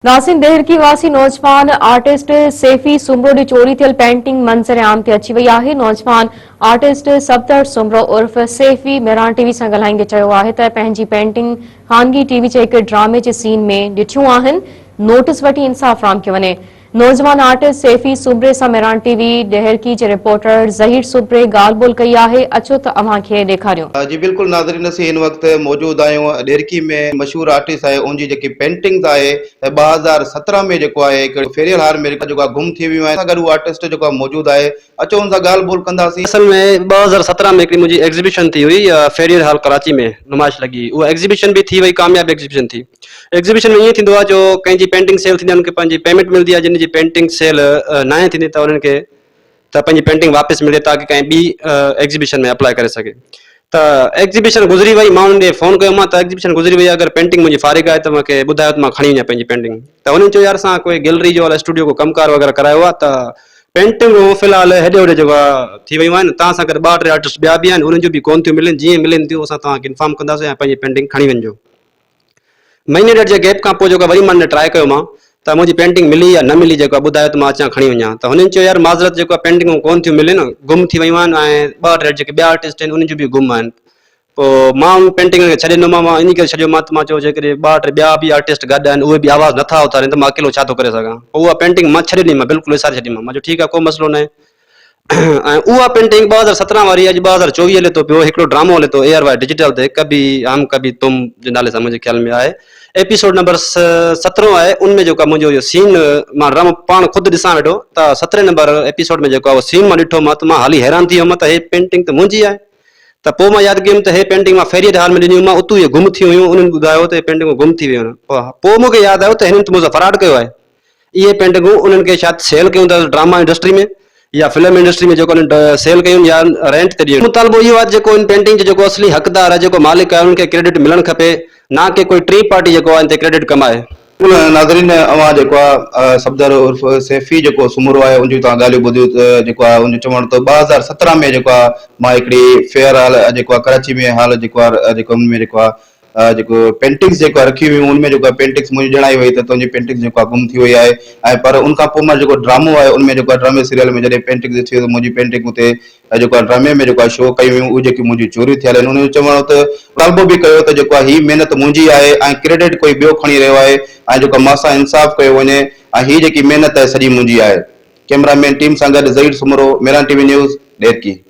नासिन देहरकी वासी नौजवान artist Saifi Soomro D चोरी थियल पेंटिंग मंजर आम ते अची वई आहे। नौजवान आर्टिस्ट सब्तर सुमरो उर्फ सैफी मेरान टीवी सां ॻाल्हाईंदे चयो आहे त पंहिंजी पेंटिंग खानगी टीवी जे हिक ड्रामे जे सीन में ॾिठियूं आहिनि। नोटिस वठी इंसाफ़ राम कयो वञे। नौजवान आर्टिस्ट सैफी सुबरे सां मेरान टीवी देहरकी जे रिपोर्टर ज़हीर सुबरे ॻाल्हि ॿोल कई आहे। अचो त अव्हां खे ॾेखारियूं। जी बिल्कुल नाज़रीन, असीं हिन वक्त मौजूद आहियूं डेरकी में मशहूर आर्टिस्ट है उनकी जेकी पेंटिंग्स आहे 2017 में जेको आहे हिकु फेरियल हाल में जेको गुम थी वियूं आहिनि। गॾु आर्टिस्ट जेको मौजूद आहे, अचो उन सां ॻाल्हि ॿोल कंदासीं। असल में 2017 में हिकिड़ी मुंहिंजी एग्ज़िबिशन थी हुई फेरियल हाल कराची में नुमाइश लगी। वो एग्ज़िबिशन भी थी वही, कामयाब एग्ज़िबिशन थी। एग्ज़िबिशन में ईअं थींदो आहे जो कंहिंजी पेंटिंग सेल थींदी आहे, उनखे पंहिंजी पेमेंट मिलती है। जिन जी पेंटिंग सेल न थींदी त उन्हनि खे त पंहिंजी पेंटिंग वापसि मिले ताकि कंहिं ॿी एग्ज़िबिशन में अप्लाई करे सके। त एग्ज़िबिशन गुज़री वई, मां उन्हनि खे फ़ोन कयो मां त एग्ज़िबिशन गुज़री वई, अगरि पेंटिंग मुंहिंजी फारिग आहे त मूंखे ॿुधायो त मां खणी वञा पंहिंजी पेंटिंग। त उन्हनि चयो यार असां कोई गैलरी जो अलाए स्टूडियो को कमकार वग़ैरह करायो आहे, त पेंटिंगूं फ़िलहाल हेॾे होॾे जेको आहे थी वियूं आहिनि। तव्हां सां गॾु 2-3 आर्टिस्ट ॿिया बि आहिनि, उन्हनि जो बि कोन थियूं मिलनि। जीअं मिलनि थियूं असां तव्हांखे इंफॉर्म कंदासीं ऐं पंहिंजी पेंटिंग खणी वञिजो। महीने ॾेढ जे गैप खां पोइ जेको वरी मां ट्राई कयो मां त मुंहिंजी पेंटिंग मिली या न मिली, जेको ॿुधायो त मां अचां खणी वञा। त हुननि चयो यार माज़रत, जेको पेंटिंगूं कोन थियूं मिलनि, गुम थी वियूं आहिनि ऐं 2-3 जेके ॿिया आर्टिस्ट आहिनि उन्हनि जूं बि गुम आहिनि। पोइ मां उन पेंटिंग खे छॾे ॾिनो, मां इन करे छॾियो। मां चयो जेकॾहिं 2-3 ॿिया बि आर्टिस्ट गॾु आहिनि, उहे बि आवाज़ु नथा उथारनि त मां अकेलो छा थो करे सघां। पोइ उहा पेंटिंग मां छॾे ॾिनी, मां बिल्कुलु विसारे छॾी। मां चयो ठीकु आहे, को मसइलो न आहे। ऐं उहा पेंटिंग 2017 वारी अॼु 2024 हले थो पियो। हिकिड़ो ड्रामो हले थो ARY डिजिटल ते, कभी हम कभी तुम जे नाले सां मुंहिंजे ख़्याल में आहे। एपिसोड नंबर 17 आहे। उनमें जेको मुंहिंजो इहो सीन मां ड्रामो पाण खुदि ॾिसां वेठो, त 17 नंबर एपिसोड में जेको आहे उहो सीन मां ॾिठो मां, त मां हाली हैरान थी वियो मां त हे पेंटिंग त मुंहिंजी आहे। त पोइ मां यादि कयुमि त हे पेंटिंग मां फेरियल हाल में ॾिनी हुई, मां उतू इहे गुम थी हुयूं। उन्हनि ॿुधायो त हे पेंटिंगूं गुम थी वियूं आहिनि। पोइ मूंखे यादि आयो त हिननि त मूंसां फ्रॉड कयो आहे। इहे पेंटिंगूं उन्हनि खे शायदि सेल कयूं अथसि ड्रामा इंडस्ट्री में या फिल्म इंडस्ट्री में, जेको उन्हनि सेल कयूं या रेंट ते ॾियनि। मुतालबो इहो आहे जेको इन पेंटिंग जो जेको असली हक़दार आहे, जेको मालिक आहे, उनखे क्रेडिट मिलणु खपे, ना कि कोई टी पार्टी जेको आहे इन ते क्रेडिट कमाए। नाज़रीन, अवां जेको आहे सफदर उर्फ सैफी जेको सुमरो आहे उनजी तव्हां ॻाल्हियूं ॿुधियूं त जेको आहे उन चवण त 2017 में जेको आहे मां हिकिड़ी फेयर हाल जेको आहे कराची में हाल जेको आहे जेको उनमें जेको आहे जेको पेंटिंग्स जेको रखी हुयूं, उनमें जेको पेंटिंग्स मुंहिंजी ॼणाई वई त तुंहिंजी पेंटिंग्स जेको आहे गुम थी वई आहे। ऐं पर उनखां पोइ मां जेको ड्रामो आहे उनमें जेको आहे ड्रामे सीरियल में जॾहिं पेंटिंग्स ॾिठी त मुंहिंजी पेंटिंग उते जेको आहे ड्रामे में जेको आहे शो कई हुयूं, उहे जेकी मुंहिंजी चोरी थियल आहिनि। उन्हनि चवण त मुतालबो बि कयो त जेको आहे हीअ महिनत मुंहिंजी आहे ऐं क्रेडिट कोई ॿियो खणी रहियो आहे, ऐं जेको मासां इंसाफ़ कयो वञे ऐं हीअ जेकी महिनत आहे सॼी मुंहिंजी आहे। कैमरामैन टीम सां गॾु ज़हीर सुमरो, मेरान टीवी न्यूज़, डेरकी।